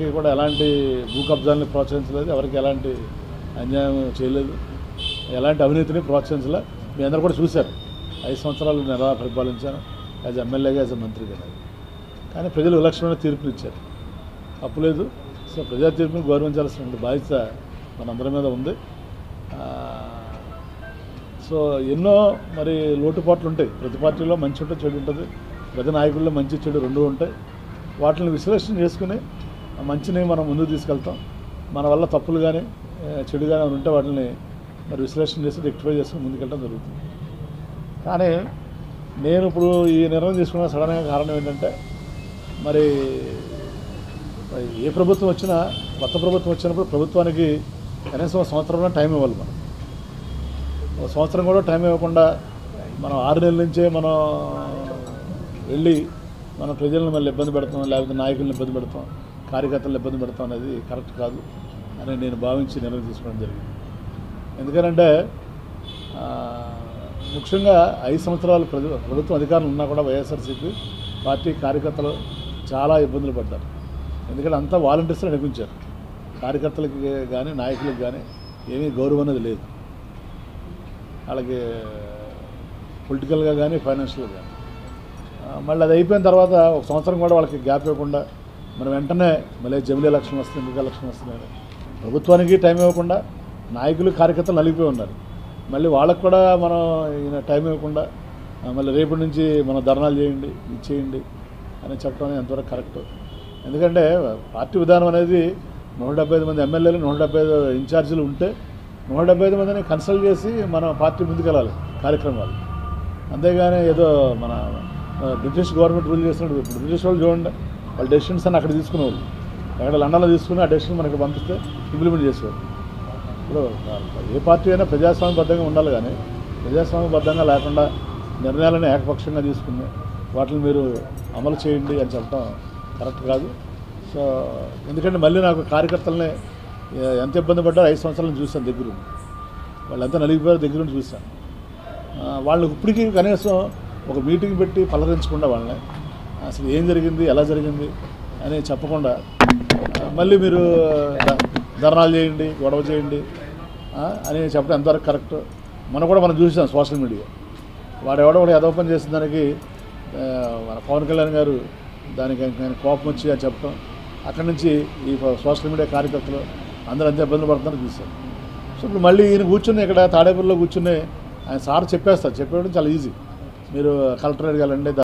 కూడా ఎలాంటి భూ కబ్జాలను ప్రోత్సహించలేదు, ఎవరికి ఎలాంటి అన్యాయం చేయలేదు, ఎలాంటి అవినీతిని ప్రోత్సహించలే. మీ అందరూ కూడా చూశారు. 5 సంవత్సరాలు నేను ఎలా పరిపాలించాను, యాజ్ ఎమ్మెల్యేగా, యాజ్ మంత్రి కదా. కానీ ప్రజలు విలక్షణమైన తీర్పులు ఇచ్చారు, తప్పులేదు. సో ప్రజా తీర్పుని గౌరవించాల్సిన బాధ్యత మనందరి మీద ఉంది. సో ఎన్నో మరి లోటుపాట్లు ఉంటాయి. ప్రతి పార్టీలో మంచి ఉంటుంది, చెడు ఉంటుంది. ప్రతి నాయకుల్లో మంచి చెడు రెండూ ఉంటాయి. వాటిని విశ్లేషణ చేసుకుని మంచిని మనం ముందుకు తీసుకెళ్తాం. మన వల్ల తప్పులు కానీ చెడు కానీ ఉంటే వాటిని మరి విశ్లేషణ చేసి రెక్టిఫై చేసుకుని ముందుకెళ్ళడం జరుగుతుంది. కానీ నేను ఇప్పుడు ఈ నిర్ణయం తీసుకున్న సడన్గా కారణం ఏంటంటే, మరి ఏ ప్రభుత్వం వచ్చినా, కొత్త ప్రభుత్వం వచ్చినప్పుడు ప్రభుత్వానికి కనీసం 1 సంవత్సరంలో టైం ఇవ్వాలి. మనం 1 సంవత్సరం కూడా టైం ఇవ్వకుండా మనం 6 నెలల నుంచే మనం వెళ్ళి మన ప్రజలను మళ్ళీ ఇబ్బంది పెడతాం, లేకపోతే నాయకులను ఇబ్బంది పెడతాం, కార్యకర్తలను ఇబ్బంది పెడతాం అనేది కరెక్ట్ కాదు అని నేను భావించి నిర్ణయం తీసుకోవడం జరిగింది. ఎందుకంటే ముఖ్యంగా 5 సంవత్సరాలు ప్రభుత్వం అధికారులు ఉన్నా కూడా వైఎస్ఆర్సీపీ పార్టీ కార్యకర్తలు చాలా ఇబ్బందులు పడ్డారు. ఎందుకంటే అంతా వాలంటీర్స్ని నడిపించారు. కార్యకర్తలకి కానీ నాయకులకు కానీ ఏమీ గౌరవం అనేది లేదు. వాళ్ళకి పొలిటికల్గా కానీ ఫైనాన్షియల్గా కానీ. మళ్ళీ అది అయిపోయిన తర్వాత 1 సంవత్సరం కూడా వాళ్ళకి గ్యాప్ ఇవ్వకుండా మనం వెంటనే మళ్ళీ జమిలీ ఎలక్షన్ వస్తుంది, ఎంపీ ఎలక్షన్ వస్తున్నాయి. ప్రభుత్వానికి టైం ఇవ్వకుండా నాయకులు కార్యకర్తలు నలిగిపోయి ఉన్నారు. మళ్ళీ వాళ్ళకు కూడా మనం టైం ఇవ్వకుండా మళ్ళీ రేపటి నుంచి మనం ధర్నాలు చేయండి, ఇది చేయండి అని చెప్పడం అనేది ఎంతవరకు కరెక్ట్. ఎందుకంటే పార్టీ విధానం అనేది 175 మంది ఎమ్మెల్యేలు, 175 ఇన్ఛార్జీలు ఉంటే 175 మందిని కన్సల్ట్ చేసి మన పార్టీ ముందుకెళ్ళాలి కార్యక్రమాలు. అంతేగాని ఏదో మన బ్రిటిష్ గవర్నమెంట్ రూల్ చేసినట్టు. ఇప్పుడు బ్రిటిష్ వాళ్ళు చూడండి, వాళ్ళ డెసిషన్స్ అని అక్కడ తీసుకునేవాళ్ళు, ఎక్కడ లండన్లో తీసుకుని ఆ డెసిషన్ మనకి పంపిస్తే ఇంప్లిమెంట్ చేసేవాళ్ళు. ఇప్పుడు ఏ పార్టీ అయినా ప్రజాస్వామ్యబద్ధంగా ఉండాలి, కానీ ప్రజాస్వామ్యబద్ధంగా లేకుండా నిర్ణయాలను ఏకపక్షంగా తీసుకుని వాటిని మీరు అమలు చేయండి అని చెప్పడం కరెక్ట్ కాదు. సో ఎందుకంటే మళ్ళీ నాకు కార్యకర్తలని ఎంత ఇబ్బంది పడ్డారో 5 సంవత్సరాలను చూశాను దగ్గరుండి. వాళ్ళు ఎంత నలిగిపోయారో దగ్గరుండి చూశాను. వాళ్ళకి ఇప్పటికీ కనీసం ఒక మీటింగ్ పెట్టి పలకరించకుండా వాళ్ళని అసలు ఏం జరిగింది, ఎలా జరిగింది అని చెప్పకుండా మళ్ళీ మీరు ధర్నాలు చేయండి, గొడవ చేయండి అని చెప్పడం ఎంతవరకు కరెక్ట్. మనం చూసాం సోషల్ మీడియా. వాడెవడో కూడా యథోపని చేసిన దానికి మన పవన్ కళ్యాణ్ గారు దానికి నేను కోపం వచ్చి అని చెప్పడం, అక్కడి నుంచి ఈ సోషల్ మీడియా కార్యకర్తలు అందరూ అంతే ఇబ్బందులు పడుతున్నారని చూశారు. సో ఇప్పుడు మళ్ళీ ఈయన కూర్చుని ఇక్కడ తాడేపల్లిలో కూర్చుని ఆయన సార్ చెప్పేస్తారు, చెప్పేయడం చాలా ఈజీ. మీరు కలెక్టరేట్కి వెళ్ళండి,